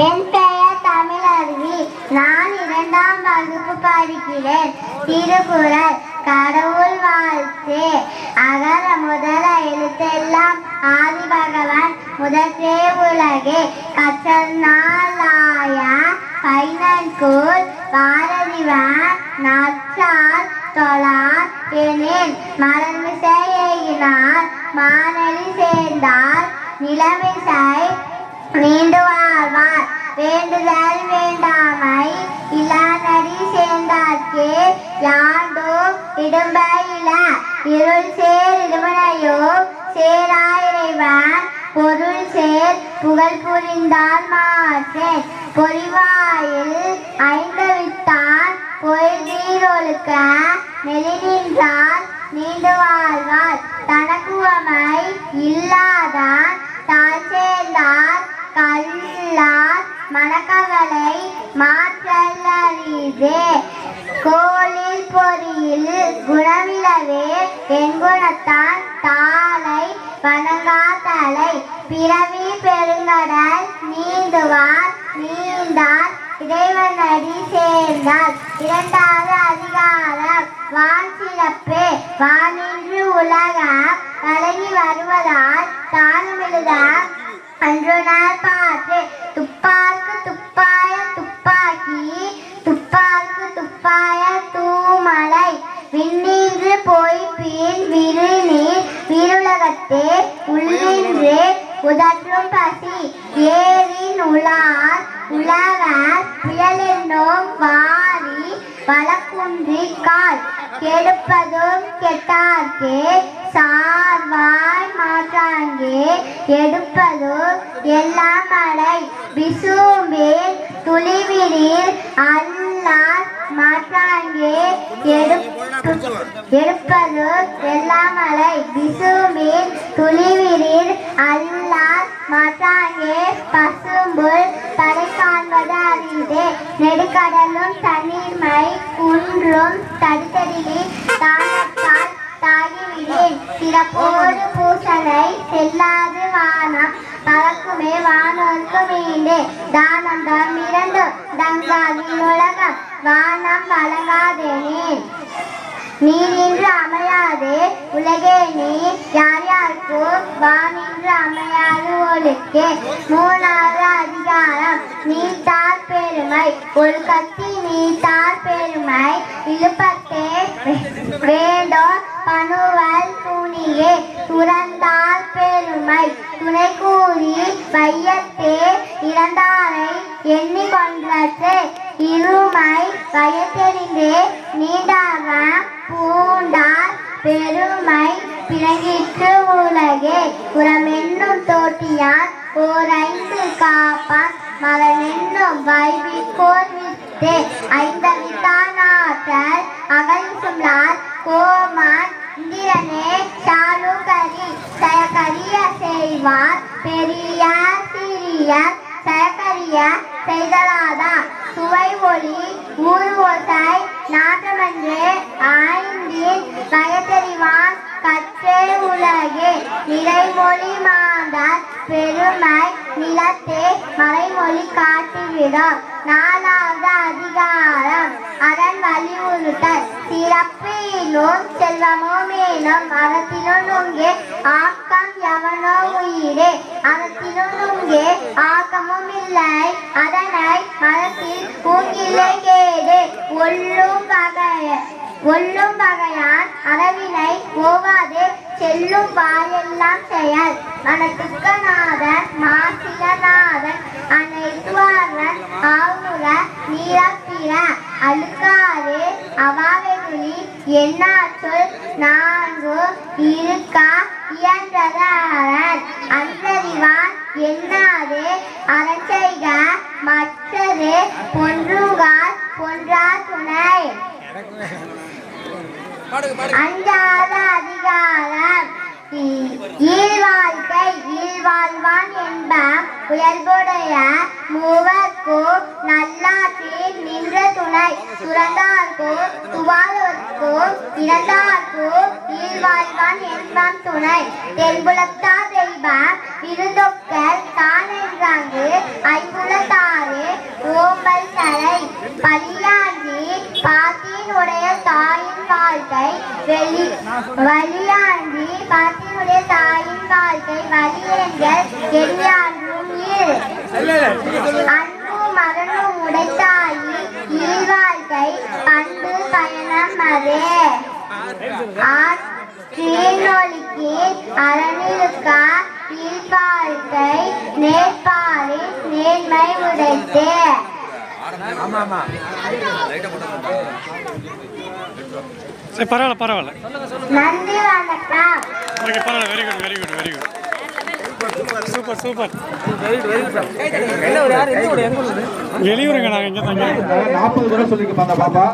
என் பெயர் தமிழருவி. நான் 2ஆம் வகுப்பு படிக்கிறேன். திருக்குறள். கடவுள் வாழ்த்து. அகர முதல எழுத்தெல்லாம் ஆதி பகவான் முதற்றே உலகே கற்றநாளாய பைனன்கூழ் பாரதிவான் நற்றால் தொழார் எனின் மலர்மிசை எயினார் மானடி சேர்ந்தார் நிலமிசை நீண்டு வாழ்வார். வேண்டுதல் வேண்டாமை இல்லானடி சேர்ந்தார்க்கே யாண்டும் இடும்பையில இருள் சேர் இடுமனையோ சேரா இறைவன் பொருள் சேர் புகழ் புரிந்தால் மாற்றேன் பொறிவாயில் ஐந்தவித்தான் பொய்தீரொழுக்க நெறிநின்றால் நீண்டு வாழ்வார். தனக்குவமை இல்லாதான் தாழ் சேர்ந்தார் கல்லார் மனக்கவலை மாற்றல்லரிதே. கோளில் பொறியில் குணமிலவே என் குணத்தான் தாளை வணங்காதலை பிறவி பெருங்கடல் நீந்துவார் நீந்தார் இறைவனடி சேர்ந்தார். 2வது அதிகாரம். வான் சிறப்பு. வானின்று உலகம் வழங்கி வருவதால் தானுமிழுத அன்றுணர் பாற்று. துப்பார்க்கு துப்பாய துப்பாக்கி துப்பார்க்கு துப்பாய தூமலை விண்ணின்று போய் பின் விருநீர் விருலகத்தே உள்ளின்று உதற்றும் பசி ஏரின் உலார் உலவர் புயலென்னும் வாரி வழக்குன்றி கால் கெடுப்பதும் கெட்டார்க்கே சார்வாய் மாற்றாங்கே எடுப்பதும் எல்லாம் மழை விசும்பில் துளிவிரில் அல்லார் மாற்றாங்கே எடுப்பது எல்லாம் மழை விசும்பில் துளிவிரில் அல்லார் மாற்றாங்கே பசும்புல் தடை காண்பது அறிந்தே. நெடுக்கடலும் தண்ணீர்மை குன்றும் தடுத்தடிலே தானத்தால் தாகிவிடேன் சிறப்போடு பூசனை செல்லாது வானம் பறக்குமே வானோர்க்கு மீண்டே. தானம் தம் 2 தங்காதி உலகம் வானம் வழங்காதேனேன் நீரின்று அமையாது உலகே நீ யார் யாருக்கு வானின்று அமையாது ஒழுக்கே. 3வது அதிகாரம். நீத்தார் பெருமை. ஒரு கத்தி நீத்தார் பெருமை இழுப்பத்தே வேண்டோ பணுவல் துணியே துறந்தார் பெருமை துணை கூறி வையத்தே இறந்தாரை எண்ணி கொன்றே இருமை வயத்தெறிந்தே நீண்டாகம் பூண்டார் பெருமை பிறங்கிற்று உலகே. புறமென்னும் தோட்டியான் ஓர் 5 காப்பான் மகன் என்னும் வைவிக்கோர் வித்தே. 5வித்தான் ஆற்றல் அகல்சும்லார் கோமான் இந்திரனே சாலுகரி சயக்கரிய செய்வார் பெரிய சிறிய சயக்கரிய செய்தலாதா. சுவை ஒளி ஊர்வோசை நாற்றமன்றே ஆய்ந்தின் வயத்தெறிவான் கற்றே உலகே. நிறைமொழி மாந்தார் பெருமை நிலத்தே மறைமொழி காட்டிவிடும். 4வது அதிகாரம். அரண் வலியுறுத்தல். சிறப்பினும் செல்வமோ மேலும் அறத்தினும் நுங்கே ஆக்கம் எவனோ உயிரே. அறத்தினும் நுங்கே ஆக்கமும் இல்லை அதனை மனத்தில் பூங்கிலை கேடு. ஒல்லும் வகையான் அறவினை போவாதே செல்லும் வாயெல்லாம் செயல். மனத்துக்கநாதன் மாசிலநாதன் அனைத்துவாரன் ஆவுற நீரப்பிற அழுக்காறு அவாவெகுளி எண்ணாச்சொல் 4 இருக்கா இயன்றதன் அன்றறிவான் எண்ணாது அறச்செய்க மற்றது பொன்றுகால் பொன்றா துணை. 5வது அதிகாரம். ஈழ்வாழ்க்கை. ஈழ்வாழ்வான் என்ப உயர்வுடைய மூவர்க்கும் நல்லாற்றில் நின்ற துணை. துறந்தார்க்கும் துவாலோர்க்கும் இறந்தார்க்கும் ஈழ்வாழ்வான் என்பம் துணை. தென்புலத்தார் தெய்வம் விருந்தொக்கல் தான் என்றாங்கு ஐம்புலத்தார் வலியேங்கள் எஞ்ஞான்றும் இல். அன்பு மகனும் உடைத்தாயி ஈழ்வாழ்க்கை பண்பு பயணம் அதே. தீநொலிக்கு அரணிலுக்கா ஈழ்வாழ்க்கை நேர்பாரில் நேர்மை உடைத்தே. சரி, பரவாயில்ல. நன்றி, வணக்கம். ஓகே, பரவாயில்ல. Very good. சூப்பர். வெளியூருங்க, நாங்கள் இங்கே தாங்க 40 தடவை சொல்லிக்க பாப்பா.